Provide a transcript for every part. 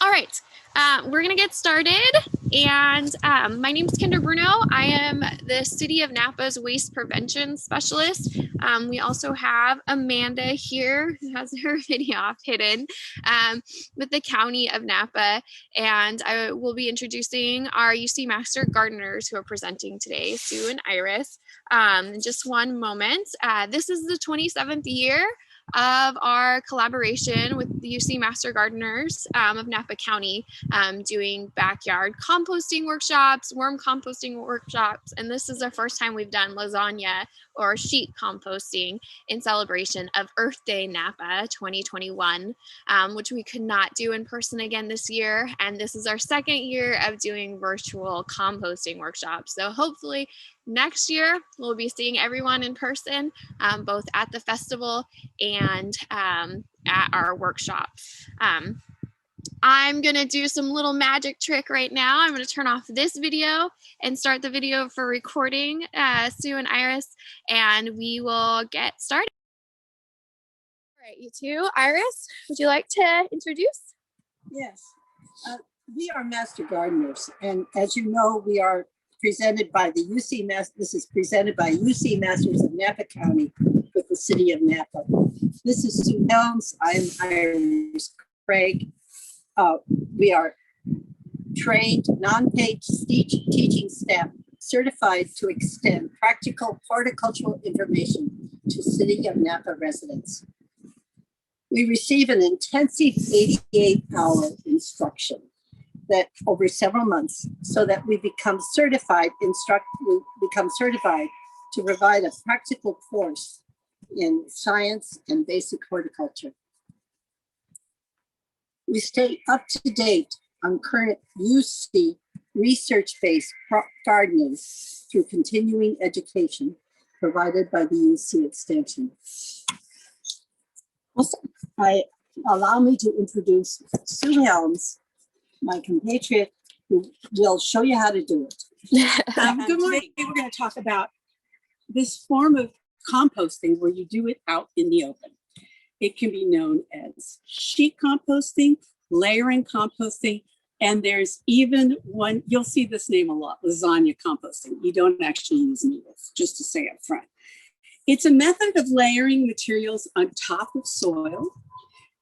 All right, we're gonna get started. And my name is Kendra Bruno. I am the City of Napa's Waste Prevention Specialist. We also have Amanda here, who has her video off hidden, with the County of Napa. And I will be introducing our UC Master Gardeners who are presenting today, Sue and Iris. In just one moment. This is the 27th year of our collaboration with the UC Master Gardeners of Napa County, doing backyard composting workshops, worm composting workshops, and this is our first time we've done lasagna or sheet composting in celebration of Earth Day Napa 2021, which we could not do in person again this year. And this is our second year of doing virtual composting workshops. So hopefully next year we'll be seeing everyone in person, both at the festival and at our workshop. I'm gonna do some little magic trick right now. I'm gonna turn off this video and start the video for recording Sue and Iris, and we will get started. All right, you two. Iris, would you like to introduce? Yes, we are Master Gardeners, and as you know, we are presented by the UC Masters. This is presented by UC Masters of Napa County with the City of Napa. This is Sue Helms. I'm Iris Craig. We are trained, non-paid teaching staff certified to extend practical horticultural information to City of Napa residents. We receive an intensive 88-hour instruction that over several months, so that we become certified to provide a practical course in science and basic horticulture. We stay up to date on current UC research-based gardening through continuing education provided by the UC Extension. Allow me to introduce Sue Helms, my compatriot, who will show you how to do it. Good morning. Today we're going to talk about this form of composting where you do it out in the open. It can be known as sheet composting, layering composting, and there's even one, you'll see this name a lot, lasagna composting. You don't actually use needles, just to say up front. It's a method of layering materials on top of soil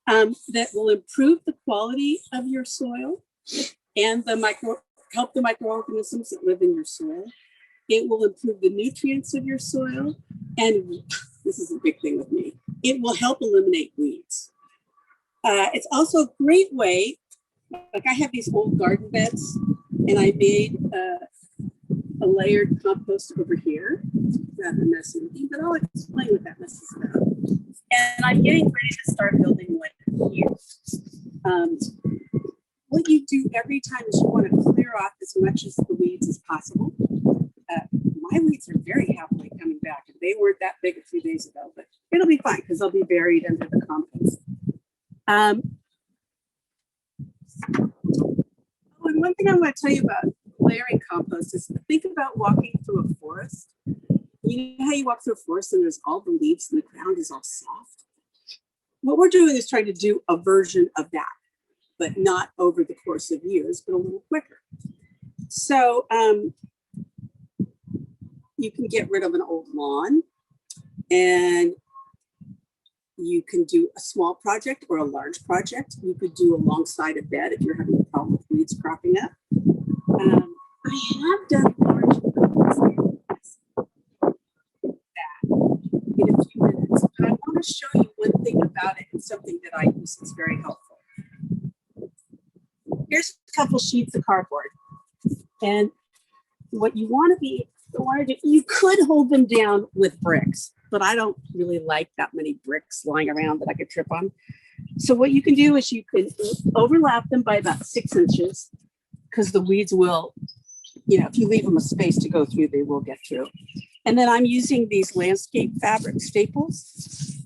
that will improve the quality of your soil and help the microorganisms that live in your soil. It will improve the nutrients of your soil, and this is a big thing with me, it will help eliminate weeds. It's also a great way, like I have these old garden beds, and I made a layered compost over here. Rather messy looking, but I'll explain what that mess is about. And I'm getting ready to start building one here. What you do every time is you want to clear off as much of the weeds as possible. My weeds are very happily coming back. They weren't that big a few days ago, but it'll be fine because they'll be buried under the compost. And one thing I want to tell you about layering compost is think about walking through a forest. You know how you walk through a forest and there's all the leaves and the ground is all soft? What we're doing is trying to do a version of that, but not over the course of years, but a little quicker. So you can get rid of an old lawn, and you can do a small project or a large project. You could do alongside a bed if you're having a problem with weeds cropping up. I have done large in a few minutes. But I want to show you one thing about it and something that I use that's very helpful. Here's a couple sheets of cardboard. And what you want to do, you could hold them down with bricks, but I don't really like that many bricks lying around that I could trip on. So what you can do is you can overlap them by about 6 inches, because the weeds will, if you leave them a space to go through, they will get through. And then I'm using these landscape fabric staples.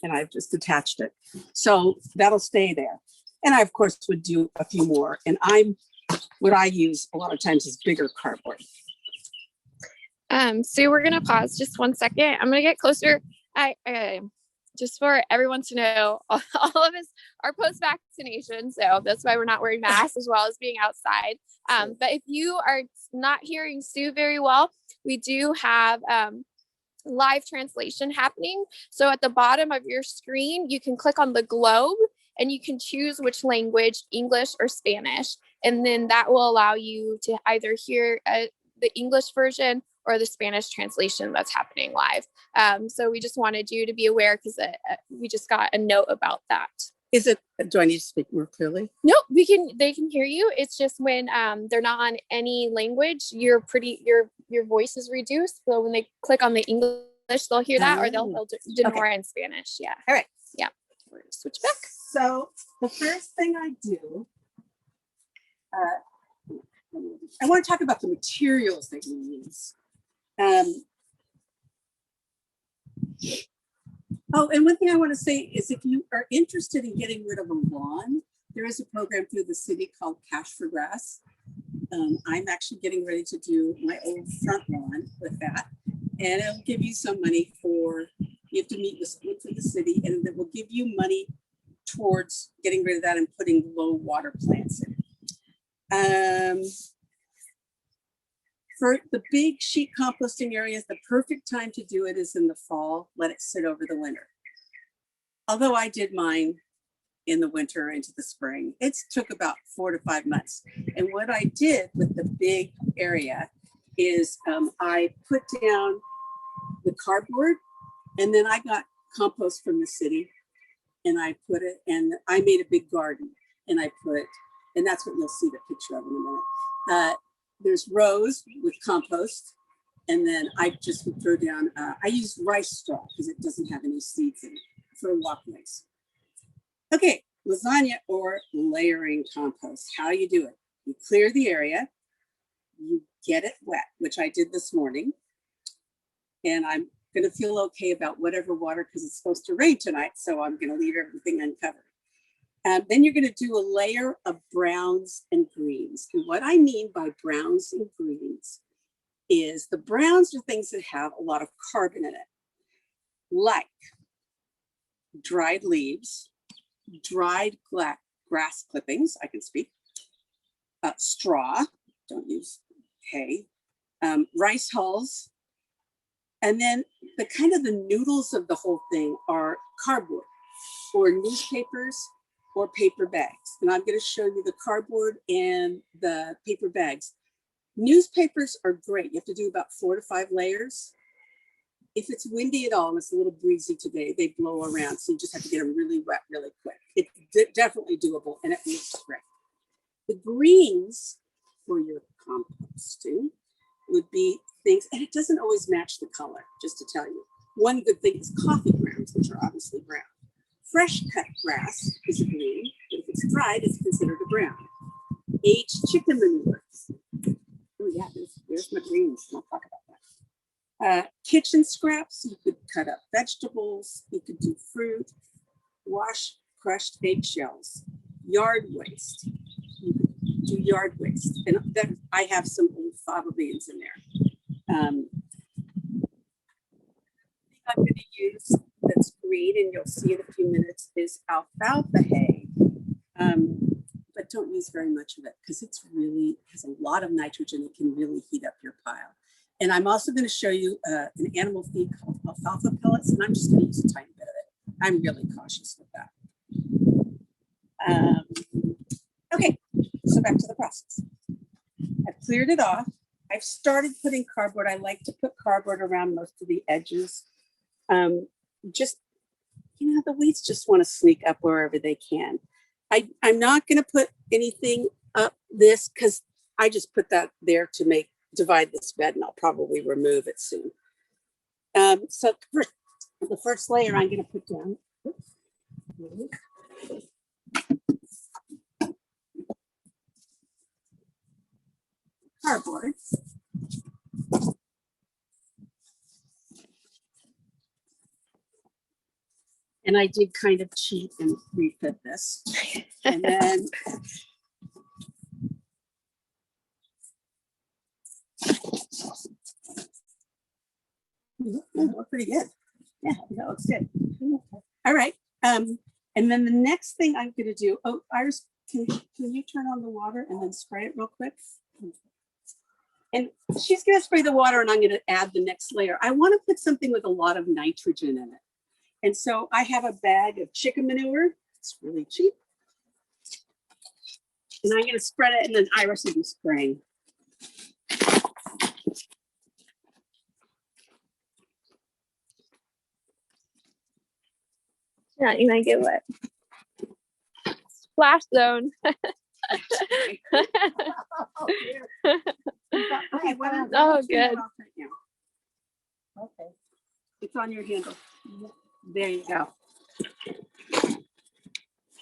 And I've just attached it. So that'll stay there. And I, of course, would do a few more. And what I use a lot of times is bigger cardboard. So we're going to pause just 1 second. I'm going to get closer. just for everyone to know, all of us are post-vaccination, so that's why we're not wearing masks as well as being outside. But if you are not hearing Sue very well, we do have live translation happening. So at the bottom of your screen, you can click on the globe and you can choose which language, English or Spanish. And then that will allow you to either hear the English version or the Spanish translation that's happening live. So we just wanted you to be aware because we just got a note about that. Is it, do I need to speak more clearly? Nope, they can hear you. It's just when they're not on any language, your voice is reduced. So when they click on the English, they'll hear that, or they'll do more in Spanish. Yeah. All right. Yeah. We're gonna switch back. So the first thing I do, I want to talk about the materials that you use. Oh, and one thing I want to say is if you are interested in getting rid of a lawn, there is a program through the city called Cash for Grass. I'm actually getting ready to do my old front lawn with that. And it'll give you some money for, you have to meet with someone from the city, and it will give you money towards getting rid of that and putting low water plants in. For the big sheet composting areas, the perfect time to do it is in the fall. Let it sit over the winter. Although I did mine in the winter into the spring, it took about 4 to 5 months. And what I did with the big area is I put down the cardboard, and then I got compost from the city, and I put it, and I made a big garden, and I put, and that's what you'll see the picture of in a minute. There's rows with compost, and then I just would throw down, I use rice straw because it doesn't have any seeds in it for walkways. Okay, lasagna or layering compost, how you do it. You clear the area, you get it wet, which I did this morning, and I'm gonna feel okay about whatever water because it's supposed to rain tonight, so I'm gonna leave everything uncovered. Then you're going to do a layer of browns and greens. And what I mean by browns and greens is the browns are things that have a lot of carbon in it, like dried leaves, dried grass clippings, I can speak, straw, don't use hay, rice hulls, and then the kind of the noodles of the whole thing are cardboard or newspapers or paper bags. And I'm going to show you the cardboard and the paper bags. Newspapers are great. You have to do about 4 to 5 layers. If it's windy at all and it's a little breezy today, they blow around. So you just have to get them really wet really quick. It's definitely doable and it looks great. The greens for your composting would be things, and it doesn't always match the color, just to tell you. One good thing is coffee grounds, which are obviously brown. Fresh cut grass is a green, but if it's dried, it's considered a brown. Aged chicken manure. Oh yeah, there's my greens. I'll talk about that. Kitchen scraps, you could cut up vegetables, you could do fruit, wash crushed eggshells, yard waste. You could do yard waste. And then I have some old fava beans in there. I'm going to use that's green, and you'll see in a few minutes, is alfalfa hay. But don't use very much of it because it's really has a lot of nitrogen. It can really heat up your pile. And I'm also going to show you an animal feed called alfalfa pellets, and I'm just going to use a tiny bit of it. I'm really cautious with that. Okay, so back to the process. I've cleared it off. I've started putting cardboard. I like to put cardboard around most of the edges. Just, you know, the weeds just want to sneak up wherever they can. I'm not going to put anything up this because I just put that there to divide this bed, and I'll probably remove it soon. So the first layer I'm going to put down. Cardboard. And I did kind of cheat and refit this. And then that looked pretty good. Yeah, that looks good. All right. And then the next thing I'm going to do, oh, Iris, can you turn on the water and then spray it real quick? And she's going to spray the water and I'm going to add the next layer. I want to put something with a lot of nitrogen in it. And so I have a bag of chicken manure. It's really cheap. And I'm going to spread it and then Iris will be spraying. Yeah, you might get wet. Splash zone. Okay, Oh, good. Okay. It's on your handle. There you go.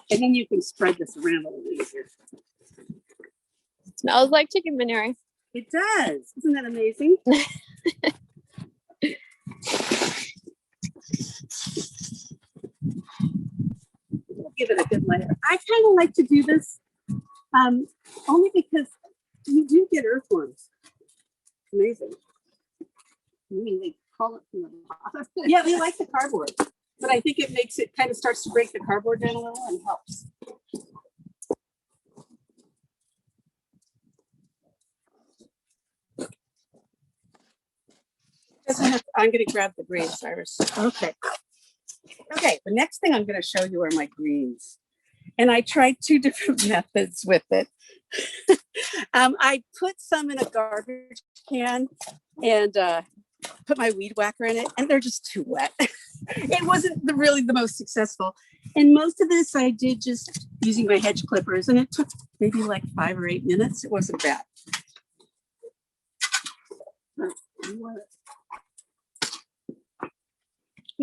And then you can spread this around a little easier. Smells like chicken manure. It does. Isn't that amazing? We'll give it a good layer. I kind of like to do this only because you do get earthworms. Amazing. I mean, they call it from the bottom. Yeah, they like the cardboard, but I think it makes it kind of starts to break the cardboard down a little and helps. I'm going to grab the greens, Iris. Okay. Okay, the next thing I'm going to show you are my greens. And I tried 2 different methods with it. I put some in a garbage can and put my weed whacker in it, and they're just too wet. It wasn't really the most successful. And most of this I did just using my hedge clippers, and it took maybe like 5 or 8 minutes. It wasn't bad.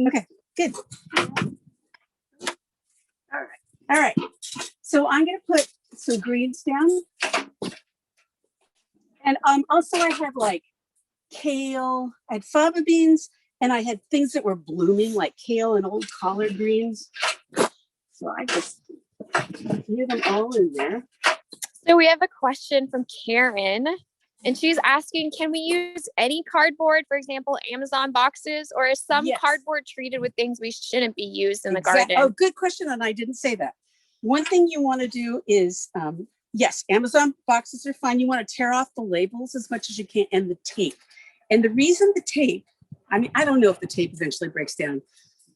Okay, good. All right. So I'm going to put some greens down. And also I had like kale, I had fava beans, and I had things that were blooming like kale and old collard greens. So I just threw them all in there. So we have a question from Karen, and she's asking, can we use any cardboard, for example, Amazon boxes, or is some Yes. cardboard treated with things we shouldn't be used in the garden? Oh, good question. And I didn't say that. One thing you want to do is, yes, Amazon boxes are fine. You want to tear off the labels as much as you can and the tape. And the reason the tape, I mean, I don't know if the tape eventually breaks down,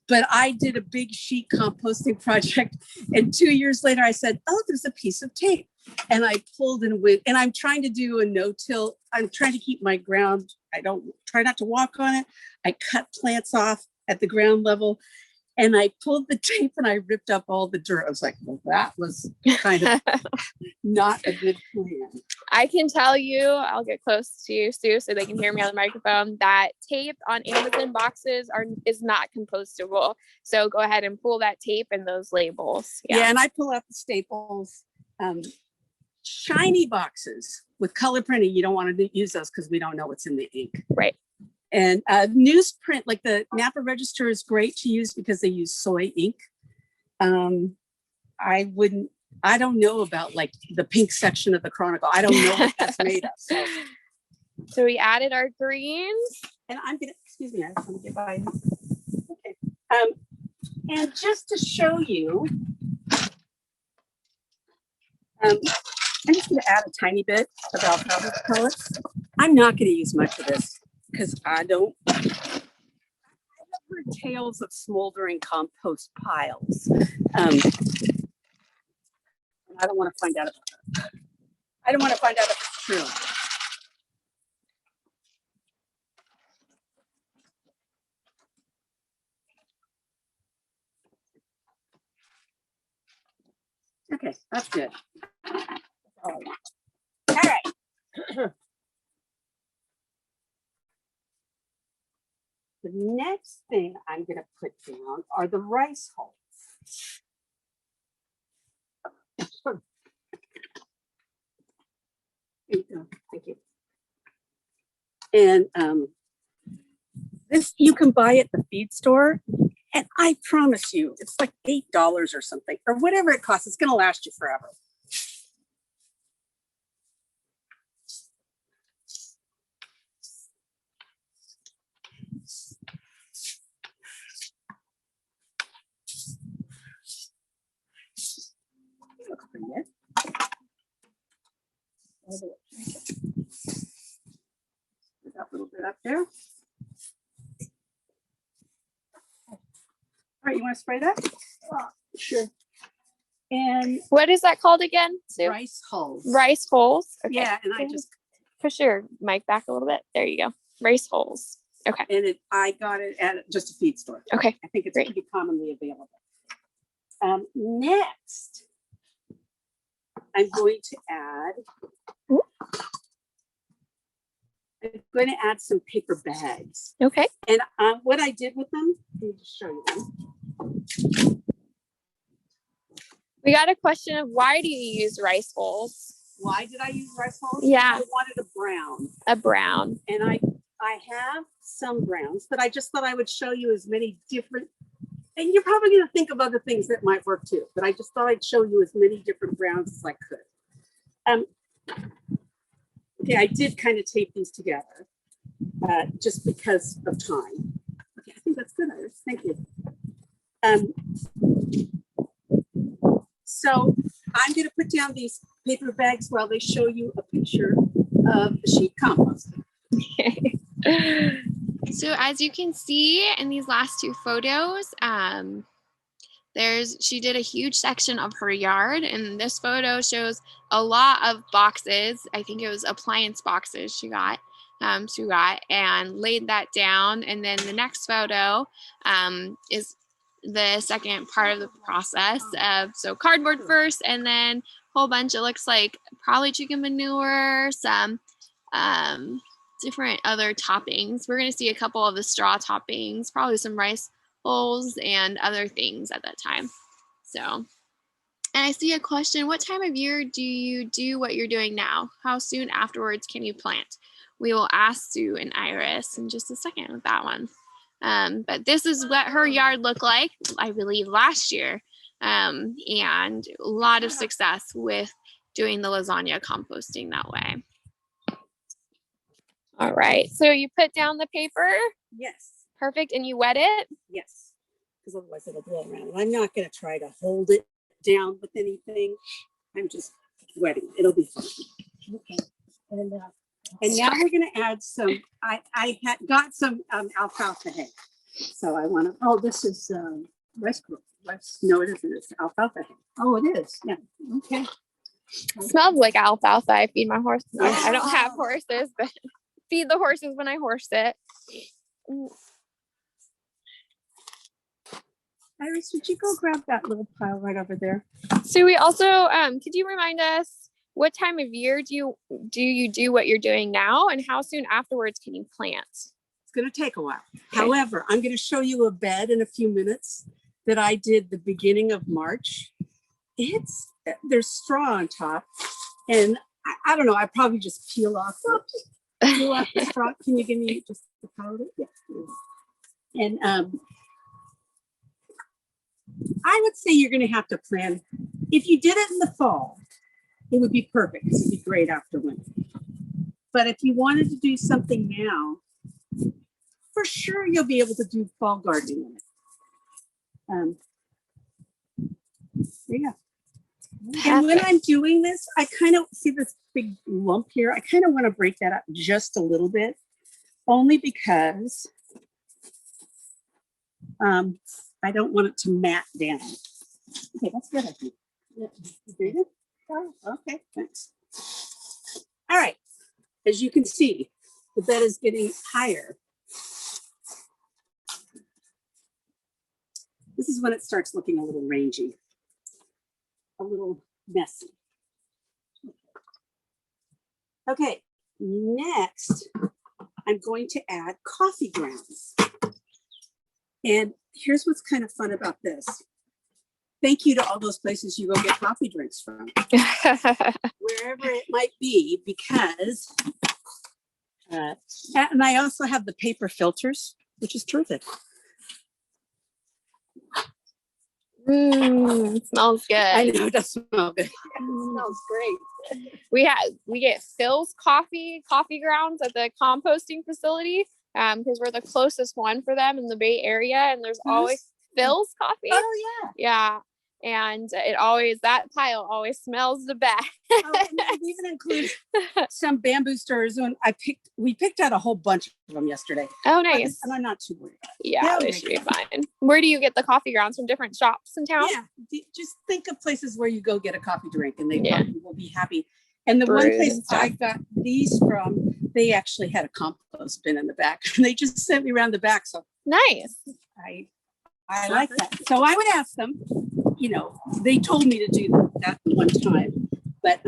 but I did a big sheet composting project. And 2 years later, I said, oh, there's a piece of tape. And I pulled and went, and I'm trying to do a no-till. I'm trying to keep my ground. I don't try not to walk on it. I cut plants off at the ground level. And I pulled the tape and I ripped up all the dirt. I was like, well, that was kind of not a good plan. I can tell you, I'll get close to you, Sue, so they can hear me on the microphone, that tape on Amazon boxes is not compostable. So go ahead and pull that tape and those labels. Yeah, and I pull out the staples. Shiny boxes with color printing, you don't want to use those because we don't know what's in the ink. Right. And newsprint, like the Napa Register, is great to use because they use soy ink. I don't know about like the pink section of the Chronicle. I don't know what that's made of. So we added our greens. And I'm gonna, excuse me, I just want to get by. Okay. And just to show you, I'm just gonna add a tiny bit of alfalfa pellets. I'm not gonna use much of this because I've heard tales of smoldering compost piles. And I don't want to find out about that. I don't want to find out if it's true. Okay, that's good. All right. The next thing I'm going to put down are the rice hulls. There you go. Thank you. And this you can buy at the feed store. And I promise you, it's like $8 or something, or whatever it costs. It's going to last you forever. bring it. Put that little bit up there. All right, you want to spray that? Sure. And What is that called again, Sue? rice hulls. Rice holes. Okay. Yeah, and I just Push your mic back a little bit. There you go. Rice holes. Okay. and I got it at just a feed store. Okay. I think it's Great. pretty commonly available. Next, I'm going to add some paper bags. Okay. And what I did with them, let me just show you them. We got a question of why do you use rice holes? Why did I use rice hulls? Yeah. I wanted a brown. A brown. And I have some browns, but I just thought I would show you as many different, and you're probably going to think of other things that might work too, but I just thought I'd show you as many different browns as I could. Okay, I did kind of tape these together just because of time. Okay, I think that's good, Iris. Thank you. So I'm going to put down these paper bags while they show you a picture of the sheet composting. So as you can see in these last two photos, she did a huge section of her yard, and this photo shows a lot of boxes. I think it was appliance boxes she got and laid that down. And then the next photo is the second part of the process of cardboard first, and then a whole bunch, it looks like probably chicken manure, some different other toppings. We're going to see a couple of the straw toppings, probably some rice bowls and other things at that time. So, and I see a question, what time of year do you do what you're doing now? How soon afterwards can you plant? We will ask Sue and Iris in just a second with that one. But this is what her yard looked like, I believe, last year. And a lot of success with doing the lasagna composting that way. All right, so you put down the paper? Yes. Perfect, and you wet it? Yes, because otherwise it'll blow around. And I'm not going to try to hold it down with anything. I'm just wetting. It'll be fine. Okay. And now we're going to add some, I had got some alfalfa hay. So I want to, Oh, this is rice. no, it isn't. It's alfalfa hay. Oh, it is. Yeah. Okay. It smells like alfalfa. I feed my horse. I don't have horses, but feed the horses when I horse it. Iris, would you go grab that little pile right over there? So we also, could you remind us what time of year do you do what you're doing now, and how soon afterwards can you plant? It's going to take a while. Okay. However, I'm going to show you a bed in a few minutes that I did the beginning of March. There's straw on top, and I don't know, I probably just peel off the straw. Can you give me just the pile of it? Yeah. And I would say you're going to have to plan. If you did it in the fall, it would be perfect. It would be great after winter. But if you wanted to do something now, for sure you'll be able to do fall gardening in it. There you go. And when I'm doing this, I kind of see this big lump here. I kind of want to break that up just a little bit, only because I don't want it to mat down. Okay, that's good, I think. Yeah. You oh, okay, thanks. All right, as you can see, the bed is getting higher. This is when it starts looking a little rangy, a little messy. Okay, next, I'm going to add coffee grounds. And here's what's kind of fun about this. Thank you to all those places you go get coffee drinks from, wherever it might be, because, and I also have the paper filters, which is terrific. Smells good. I know, it does smell good. It smells great. We get Phil's coffee grounds at the composting facility because we're the closest one for them in the Bay Area, and there's always Phil's coffee. Oh yeah. Yeah. And that pile always smells the best. Oh, and I've even included some bamboo stirrers. And we picked out a whole bunch of them yesterday. Oh, nice. And I'm not too worried. Yeah, they should be fine. Where do you get the coffee grounds? From different shops in town? Yeah, just think of places where you go get a coffee drink and they probably will be happy. And the one place I got these from, they actually had a compost bin in the back. And they just sent me around the back. So nice. I like that. So I would ask them, you know, they told me to do that one time, but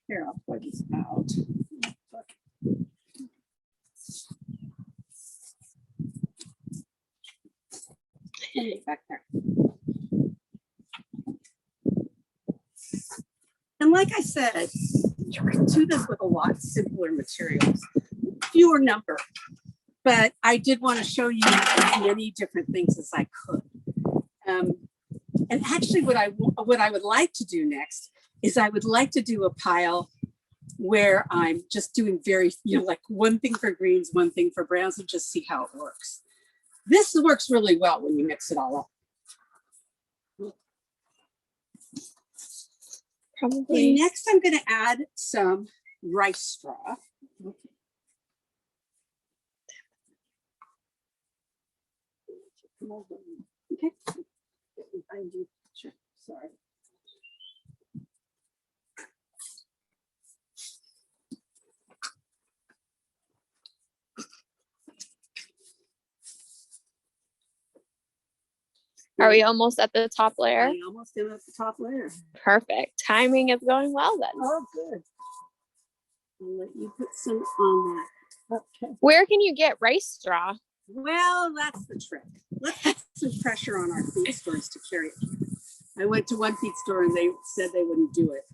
here, I'll plug this out. Back there. And like I said, you can do this with a lot simpler materials, fewer number. But I did want to show you as many different things as I could. And actually what I would like to do next is I would like to do a pile where I'm just doing like one thing for greens, one thing for browns, and just see how it works. This works really well when you mix it all up. Probably. Okay, next I'm going to add some rice straw. Okay. Sure. Sorry. Are we almost at the top layer? I almost am at the top layer. Perfect. Timing is going well then. Oh, good. I'll let you put some on that. Okay. Where can you get rice straw? Well, that's the trick. Let's put some pressure on our feed stores to carry it. I went to one feed store and they said they wouldn't do it.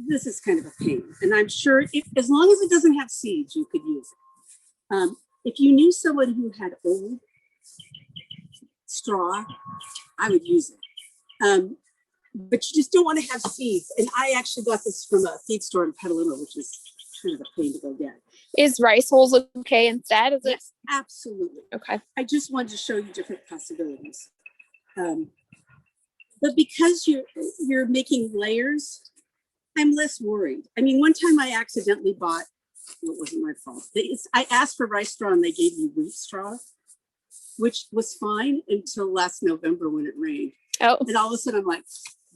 This is kind of a pain. And I'm sure as long as it doesn't have seeds, you could use it. If you knew someone who had old straw, I would use it. But you just don't want to have seeds. And I actually got this from a feed store in Petaluma, which is kind of a pain to go get. Is rice hulls okay instead? Is it? Yes, absolutely. Okay. I just wanted to show you different possibilities. But because you're making layers, I'm less worried. I mean, one time I accidentally bought, well, it wasn't my fault. I asked for rice straw and they gave me wheat straw, which was fine until last November when it rained. Oh. And all of a sudden I'm like,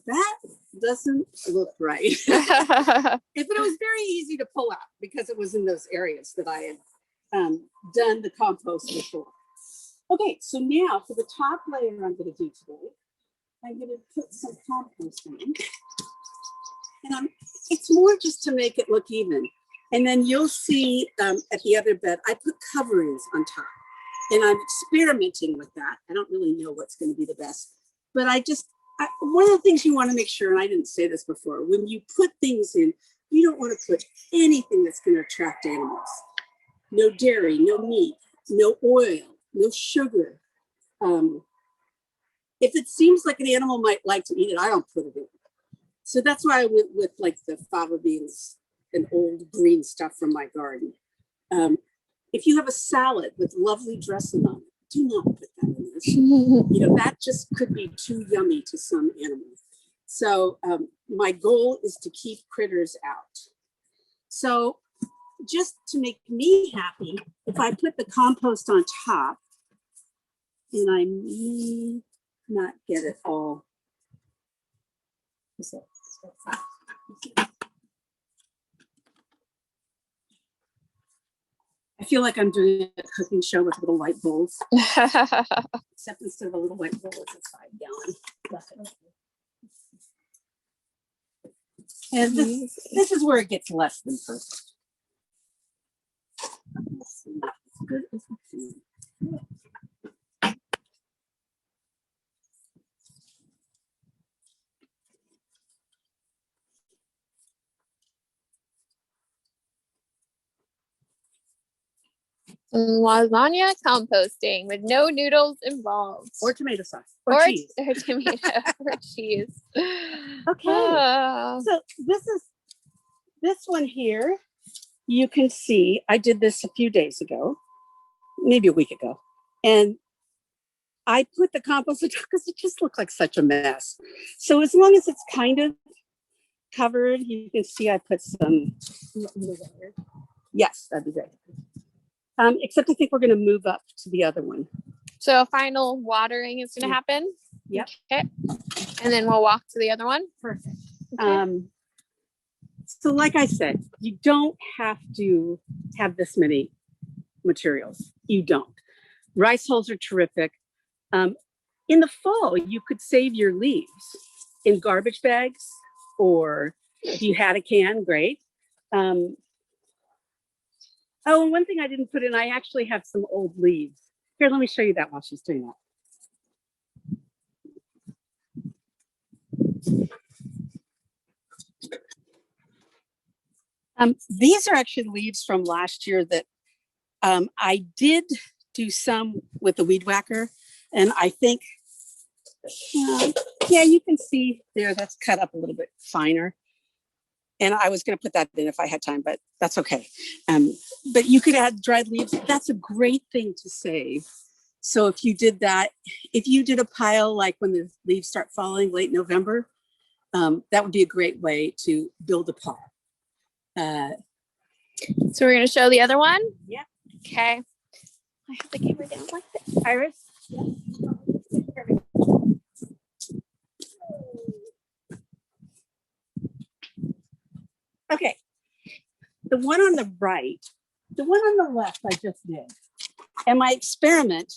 that doesn't look right. But it was very easy to pull out because it was in those areas that I had done the compost before. Okay, so now for the top layer I'm going to do today, I'm going to put some compost in. And it's more just to make it look even. And then you'll see at the other bed, I put coverings on top. And I'm experimenting with that. I don't really know what's going to be the best. But one of the things you want to make sure, and I didn't say this before, when you put things in, you don't want to put anything that's going to attract animals. No dairy, no meat, no oil, no sugar. If it seems like an animal might like to eat it, I don't put it in. So that's why I went with like the fava beans and old green stuff from my garden. If you have a salad with lovely dressing on it, do not put that in this. You know, that just could be too yummy to some animals. So my goal is to keep critters out. So just to make me happy, if I put the compost on top, and I may not get it all. I feel like I'm doing a cooking show with little white bowls. Except instead of a little white bowl, it's a 5-gallon bucket. And this is where it gets less than perfect. As good as it can. Lasagna composting with no noodles involved. Or tomato sauce. Or cheese. Or tomato or cheese. Okay. So this one here, you can see, I did this a few days ago, maybe a week ago. And I put the compost because it just looked like such a mess. So as long as it's kind of covered, you can see I put some. Yes, that'd be great. Except I think we're going to move up to the other one. So final watering is going to happen. Yep. Okay. And then we'll walk to the other one. Perfect. Okay. So like I said, you don't have to have this many materials. You don't. Rice hulls are terrific. In the fall, you could save your leaves in garbage bags, or if you had a can, great. Oh, and one thing I didn't put in, I actually have some old leaves. Here, let me show you that while she's doing that. These are actually leaves from last year that I did do some with the weed whacker, and I think, yeah, you can see there, that's cut up a little bit finer. And I was going to put that in if I had time, but that's okay. But you could add dried leaves. That's a great thing to save. So if you did that, if you did a pile like when the leaves start falling late November, that would be a great way to build a pile. So we're going to show the other one? Yeah. Okay. I have the camera down like this. Iris? Okay. The one on the right, the one on the left I just did. And my experiment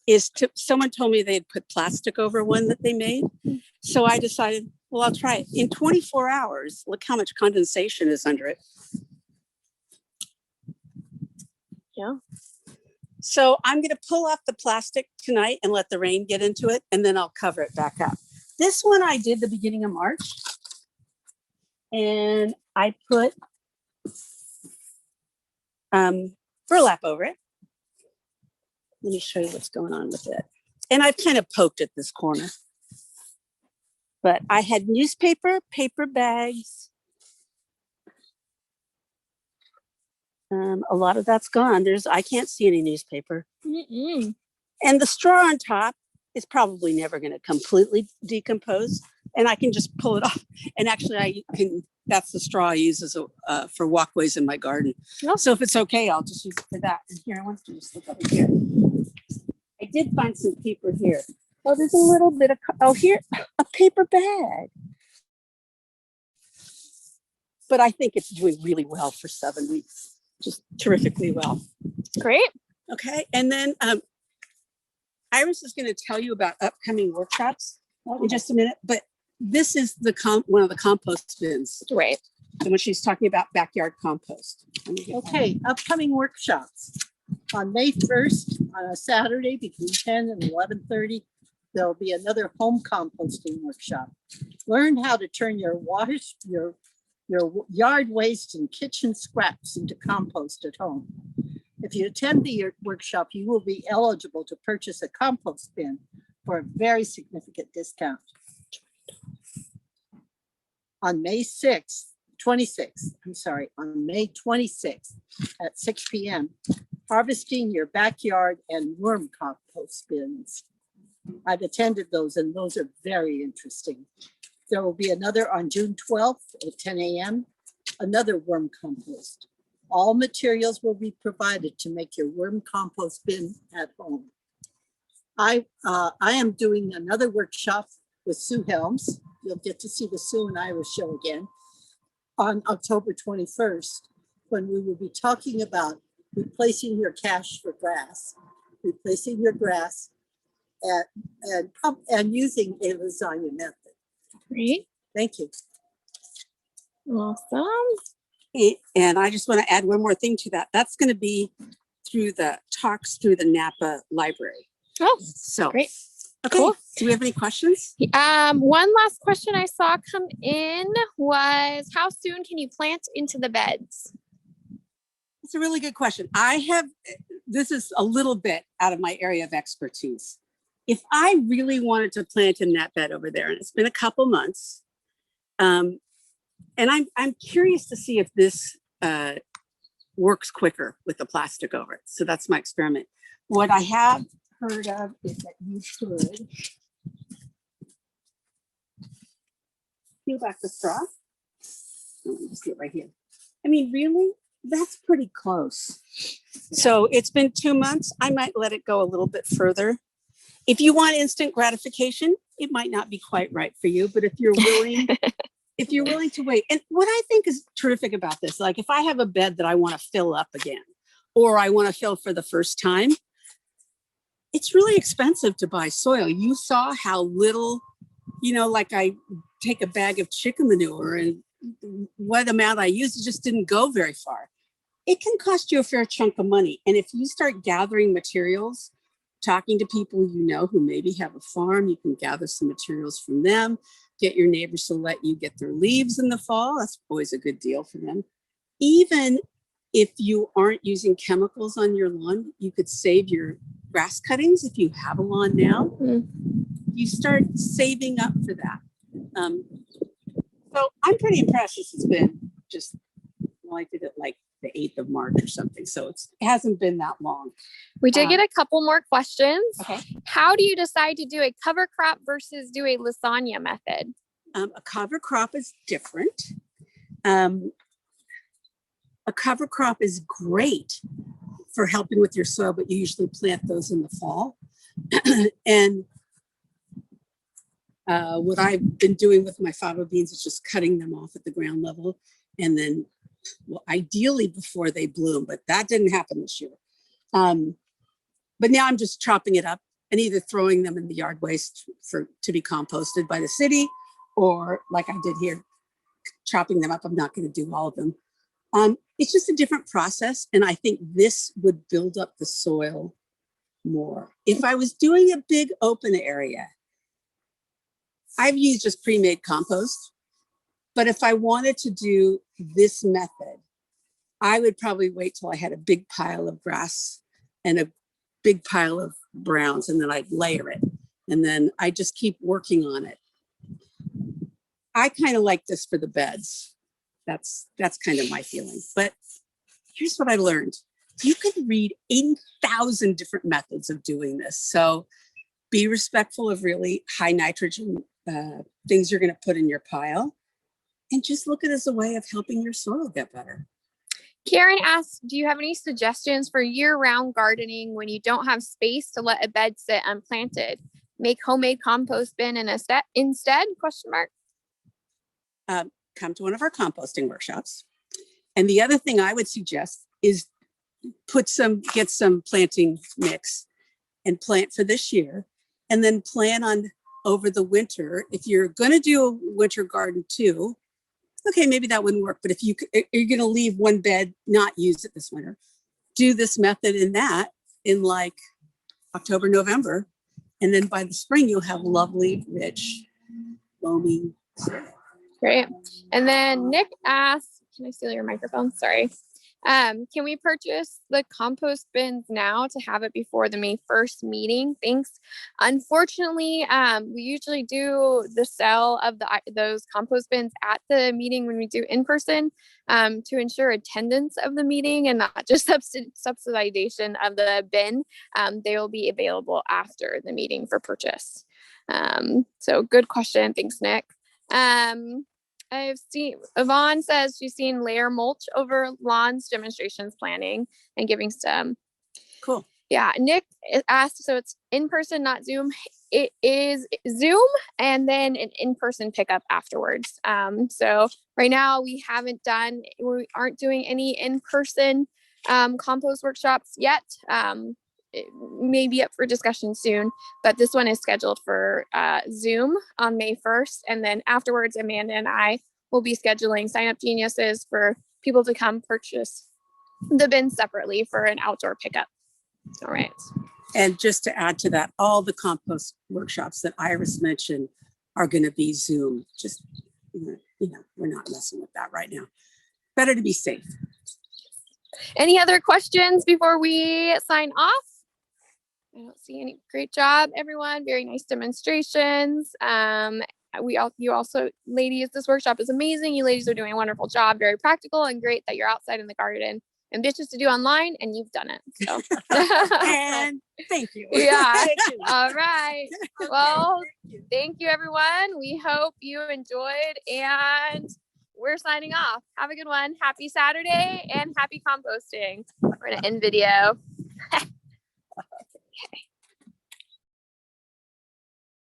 is someone told me they'd put plastic over one that they made. So I decided, well, I'll try it. In 24 hours, look how much condensation is under it. Yeah. So I'm going to pull off the plastic tonight and let the rain get into it, and then I'll cover it back up. This one I did the beginning of March, and I put burlap over it. Let me show you what's going on with it. And I've kind of poked at this corner. But I had newspaper, paper bags. A lot of that's gone. I can't see any newspaper. Mm-mm. And the straw on top is probably never going to completely decompose. And I can just pull it off. And actually, that's the straw I use as for walkways in my garden. Oh. So if it's okay, I'll just use it for that. And here, I want to just look over here. I did find some paper here. Oh, there's a little bit of, here, a paper bag. But I think it's doing really well for 7 weeks. Just terrifically well. Great. Okay. And then Iris is going to tell you about upcoming workshops in just a minute. But this is one of the compost bins. Right. And when she's talking about backyard compost. Okay, upcoming workshops. On May 1st, on a Saturday between 10 and 11:30, there'll be another home composting workshop. Learn how to turn your yard waste and kitchen scraps into compost at home. If you attend the workshop, you will be eligible to purchase a compost bin for a very significant discount. On May 26th, on May 26th at 6 p.m., harvesting your backyard and worm compost bins. I've attended those, and those are very interesting. There will be another on June 12th at 10 a.m., another worm compost. All materials will be provided to make your worm compost bin at home. I am doing another workshop with Sue Helms. You'll get to see the Sue and Iris show again on October 21st, when we will be talking about replacing your cash for grass, replacing your grass and using a lasagna method. Great. Thank you. Awesome. And I just want to add one more thing to that. That's going to be through the talks through the Napa Library. Oh, so great. Okay. Cool. Do we have any questions? One last question I saw come in was, how soon can you plant into the beds? It's a really good question. This is a little bit out of my area of expertise. If I really wanted to plant in that bed over there, and it's been a couple months, and I'm curious to see if this works quicker with the plastic over it. So that's my experiment. What I have heard of is that you could peel back the straw. Let me see it right here. I mean, really, that's pretty close. So it's been 2 months. I might let it go a little bit further. If you want instant gratification, it might not be quite right for you, but if you're willing, if you're willing to wait. And what I think is terrific about this, like if I have a bed that I want to fill up again, or I want to fill for the first time, it's really expensive to buy soil. You saw how little, like I take a bag of chicken manure and what amount I used, it just didn't go very far. It can cost you a fair chunk of money. And if you start gathering materials, talking to people who maybe have a farm, you can gather some materials from them, get your neighbors to let you get their leaves in the fall. That's always a good deal for them. Even if you aren't using chemicals on your lawn, you could save your grass cuttings if you have a lawn now. Mm-hmm. You start saving up for that. So I'm pretty impressed. This has been just, I did it like the 8th of March or something. So it hasn't been that long. We did get a couple more questions. Okay. How do you decide to do a cover crop versus do a lasagna method? A cover crop is different. A cover crop is great for helping with your soil, but you usually plant those in the fall. And what I've been doing with my fava beans is just cutting them off at the ground level. And then, ideally before they bloom, but that didn't happen this year. But now I'm just chopping it up and either throwing them in the yard waste to be composted by the city, or like I did here, chopping them up. I'm not going to do all of them. It's just a different process. And I think this would build up the soil more. If I was doing a big open area, I've used just pre-made compost. But if I wanted to do this method, I would probably wait till I had a big pile of grass and a big pile of browns, and then I'd layer it. And then I just keep working on it. I kind of like this for the beds. That's kind of my feeling. But here's what I learned. You can read 80,000 different methods of doing this. So be respectful of really high nitrogen things you're going to put in your pile. And just look at it as a way of helping your soil get better. Karen asks, do you have any suggestions for year-round gardening when you don't have space to let a bed sit unplanted? Make homemade compost bin instead? Question mark. Come to one of our composting workshops. And the other thing I would suggest is get some planting mix and plant for this year, and then plan on over the winter. If you're going to do a winter garden too, okay, maybe that wouldn't work. But if you're going to leave one bed, not use it this winter, do this method in like October, November. And then by the spring, you'll have lovely, rich, loamy soil. Great. And then Nick asks, can I steal your microphone? Sorry. Can we purchase the compost bins now to have it before the May 1st meeting? Thanks. Unfortunately, we usually do the sale of those compost bins at the meeting when we do in person, to ensure attendance of the meeting and not just subsidization of the bin. They will be available after the meeting for purchase. So good question. Thanks, Nick. I've seen, Yvonne says she's seen layer mulch over lawns, demonstrations, planning, and giving some. Cool. Yeah. Nick asked, so it's in person, not Zoom. It is Zoom and then an in-person pickup afterwards. So right now we aren't doing any in-person compost workshops yet. It may be up for discussion soon, but this one is scheduled for Zoom on May 1st. And then afterwards, Amanda and I will be scheduling Sign Up Geniuses for people to come purchase the bins separately for an outdoor pickup. All right. And just to add to that, all the compost workshops that Iris mentioned are going to be Zoom. Just, we're not messing with that right now. Better to be safe. Any other questions before we sign off? I don't see any. Great job, everyone. Very nice demonstrations. You also, ladies, this workshop is amazing. You ladies are doing a wonderful job. Very practical and great that you're outside in the garden ambitious to do online, and you've done it. So. And thank you. Yeah. Thank you. All right. Okay, Well, thank you. thank you, everyone. We hope you enjoyed, and we're signing off. Have a good one. Happy Saturday and happy composting. We're going to end video.